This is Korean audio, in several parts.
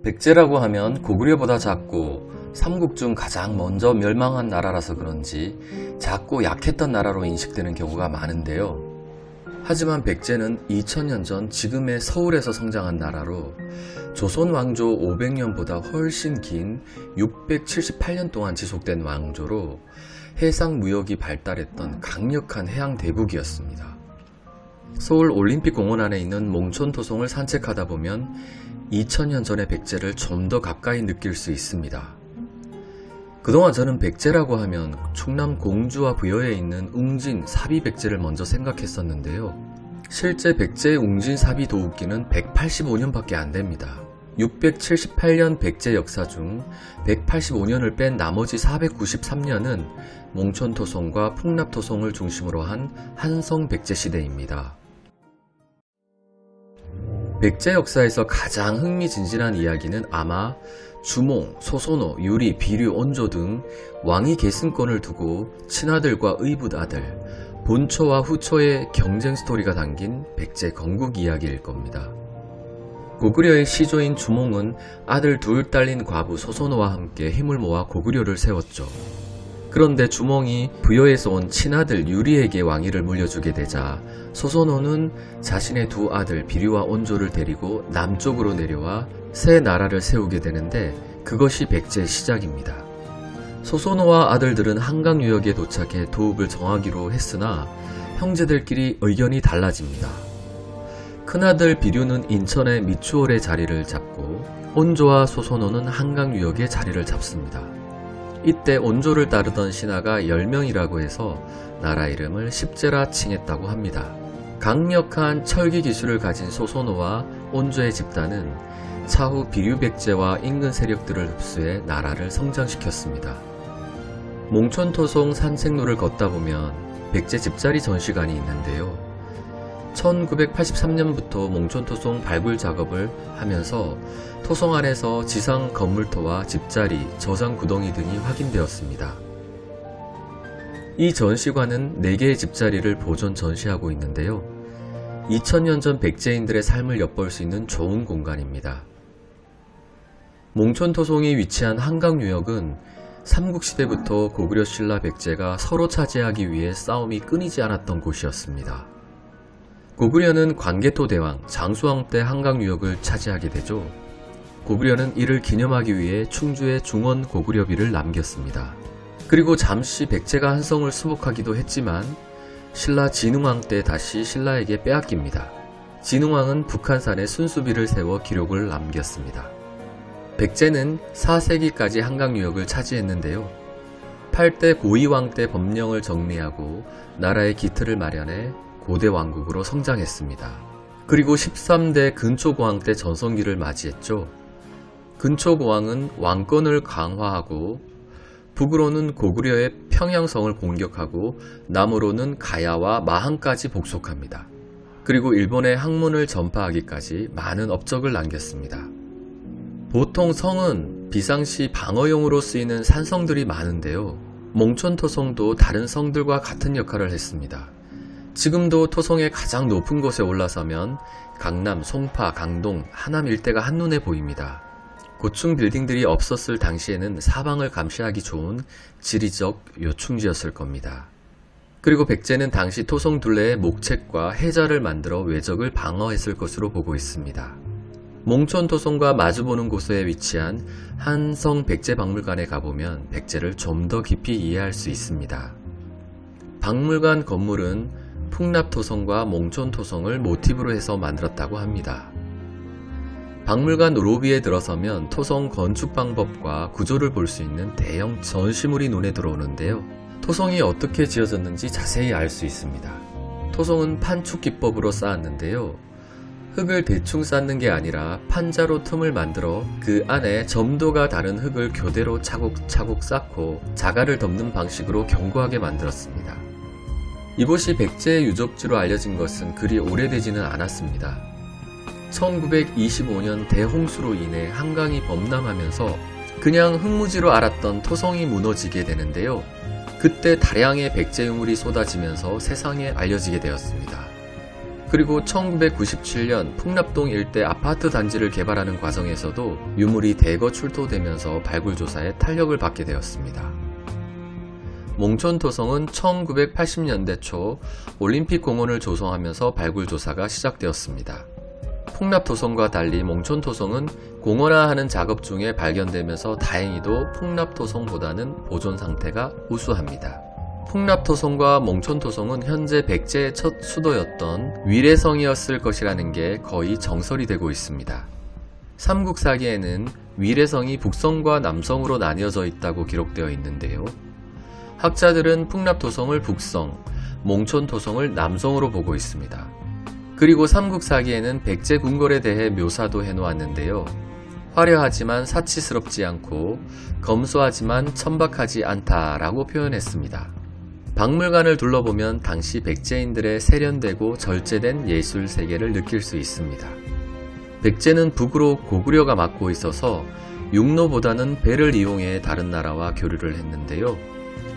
백제라고 하면 고구려보다 작고 삼국 중 가장 먼저 멸망한 나라라서 그런지 작고 약했던 나라로 인식되는 경우가 많은데요. 하지만 백제는 2000년 전 지금의 서울에서 성장한 나라로 조선 왕조 500년보다 훨씬 긴 678년 동안 지속된 왕조로 해상 무역이 발달했던 강력한 해양 대국이었습니다. 서울 올림픽공원 안에 있는 몽촌토송을 산책하다 보면 2000년 전의 백제를 좀 더 가까이 느낄 수 있습니다. 그동안 저는 백제라고 하면 충남 공주와 부여에 있는 웅진 사비백제를 먼저 생각했었는데요. 실제 백제의 웅진 사비 도읍기는 185년밖에 안 됩니다. 678년 백제 역사 중 185년을 뺀 나머지 493년은 몽촌토송과 풍납토송을 중심으로 한 한성백제 시대입니다. 백제 역사에서 가장 흥미진진한 이야기는 아마 주몽, 소소노, 유리, 비류, 온조 등 왕위 계승권을 두고 친아들과 의붓아들, 본초와 후초의 경쟁 스토리가 담긴 백제 건국 이야기일 겁니다. 고구려의 시조인 주몽은 아들 둘 딸린 과부 소소노와 함께 힘을 모아 고구려를 세웠죠. 그런데 주몽이 부여에서 온 친아들 유리에게 왕위를 물려주게 되자 소소노는 자신의 두 아들 비류와 온조를 데리고 남쪽으로 내려와 새 나라를 세우게 되는데 그것이 백제의 시작입니다. 소소노와 아들들은 한강 유역에 도착해 도읍을 정하기로 했으나 형제들끼리 의견이 달라집니다. 큰아들 비류는 인천의 미추홀의 자리를 잡고 온조와 소소노는 한강 유역의 자리를 잡습니다. 이때 온조를 따르던 신하가 10명이라고 해서 나라 이름을 십제라 칭했다고 합니다. 강력한 철기 기술을 가진 소소노와 온조의 집단은 차후 비류백제와 인근 세력들을 흡수해 나라를 성장시켰습니다. 몽촌토송 산책로를 걷다 보면 백제 집자리 전시관이 있는데요. 1983년부터 몽촌토송 발굴 작업을 하면서 토송 안에서 지상 건물토와 집자리, 저장 구덩이 등이 확인되었습니다. 이 전시관은 4개의 집자리를 보존 전시하고 있는데요. 2000년 전 백제인들의 삶을 엿볼 수 있는 좋은 공간입니다. 몽촌토송이 위치한 한강유역은 삼국시대부터 고구려 신라 백제가 서로 차지하기 위해 싸움이 끊이지 않았던 곳이었습니다. 고구려는 광개토 대왕 장수왕 때 한강유역을 차지하게 되죠. 고구려는 이를 기념하기 위해 충주에 중원 고구려비를 남겼습니다. 그리고 잠시 백제가 한성을 수복하기도 했지만 신라 진흥왕 때 다시 신라에게 빼앗깁니다. 진흥왕은 북한산에 순수비를 세워 기록을 남겼습니다. 백제는 4세기까지 한강유역을 차지했는데요. 8대 고이왕 때 법령을 정리하고 나라의 기틀을 마련해 고대 왕국으로 성장했습니다. 그리고 13대 근초고왕 때 전성기를 맞이했죠. 근초고왕은 왕권을 강화하고 북으로는 고구려의 평양성을 공격하고 남으로는 가야와 마한까지 복속합니다. 그리고 일본의 학문을 전파하기까지 많은 업적을 남겼습니다. 보통 성은 비상시 방어용으로 쓰이는 산성들이 많은데요. 몽촌토성도 다른 성들과 같은 역할을 했습니다. 지금도 토성의 가장 높은 곳에 올라서면 강남, 송파, 강동, 하남 일대가 한눈에 보입니다. 고층 빌딩들이 없었을 당시에는 사방을 감시하기 좋은 지리적 요충지였을 겁니다. 그리고 백제는 당시 토성 둘레에 목책과 해자를 만들어 외적을 방어했을 것으로 보고 있습니다. 몽촌토성과 마주보는 곳에 위치한 한성백제박물관에 가보면 백제를 좀 더 깊이 이해할 수 있습니다. 박물관 건물은 풍납토성과 몽촌토성을 모티브로 해서 만들었다고 합니다. 박물관 로비에 들어서면 토성 건축 방법과 구조를 볼 수 있는 대형 전시물이 눈에 들어오는데요. 토성이 어떻게 지어졌는지 자세히 알 수 있습니다. 토성은 판축 기법으로 쌓았는데요. 흙을 대충 쌓는 게 아니라 판자로 틈을 만들어 그 안에 점도가 다른 흙을 교대로 차곡차곡 쌓고 자갈을 덮는 방식으로 견고하게 만들었습니다. 이곳이 백제의 유적지로 알려진 것은 그리 오래되지는 않았습니다. 1925년 대홍수로 인해 한강이 범람하면서 그냥 흙무지로 알았던 토성이 무너지게 되는데요. 그때 다량의 백제 유물이 쏟아지면서 세상에 알려지게 되었습니다. 그리고 1997년 풍납동 일대 아파트 단지를 개발하는 과정에서도 유물이 대거 출토되면서 발굴조사에 탄력을 받게 되었습니다. 몽촌토성은 1980년대 초 올림픽공원을 조성하면서 발굴조사가 시작되었습니다. 풍납토성과 달리 몽촌토성은 공원화하는 작업 중에 발견되면서 다행히도 풍납토성보다는 보존 상태가 우수합니다. 풍납토성과 몽촌토성은 현재 백제의 첫 수도였던 위례성이었을 것이라는 게 거의 정설이 되고 있습니다. 삼국사기에는 위례성이 북성과 남성으로 나뉘어져 있다고 기록되어 있는데요. 학자들은 풍납토성을 북성, 몽촌토성을 남성으로 보고 있습니다. 그리고 삼국사기에는 백제 궁궐에 대해 묘사도 해놓았는데요. 화려하지만 사치스럽지 않고 검소하지만 천박하지 않다라고 표현했습니다. 박물관을 둘러보면 당시 백제인들의 세련되고 절제된 예술 세계를 느낄 수 있습니다. 백제는 북으로 고구려가 맡고 있어서 육로보다는 배를 이용해 다른 나라와 교류를 했는데요.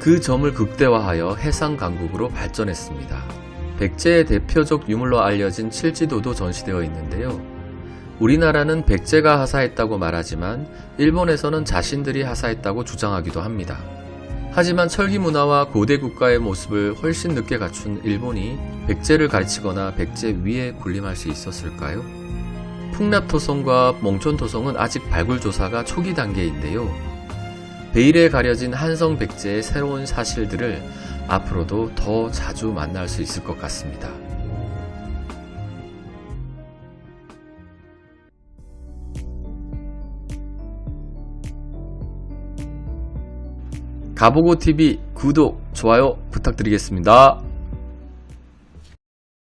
그 점을 극대화하여 해상 강국으로 발전했습니다. 백제의 대표적 유물로 알려진 칠지도도 전시되어 있는데요. 우리나라는 백제가 하사했다고 말하지만 일본에서는 자신들이 하사했다고 주장하기도 합니다. 하지만 철기 문화와 고대 국가의 모습을 훨씬 늦게 갖춘 일본이 백제를 가르치거나 백제 위에 군림할 수 있었을까요? 풍납토성과 몽촌토성은 아직 발굴조사가 초기 단계인데요. 베일에 가려진 한성 백제의 새로운 사실들을 앞으로도 더 자주 만날 수 있을 것 같습니다. 가보고TV 구독, 좋아요 부탁드리겠습니다.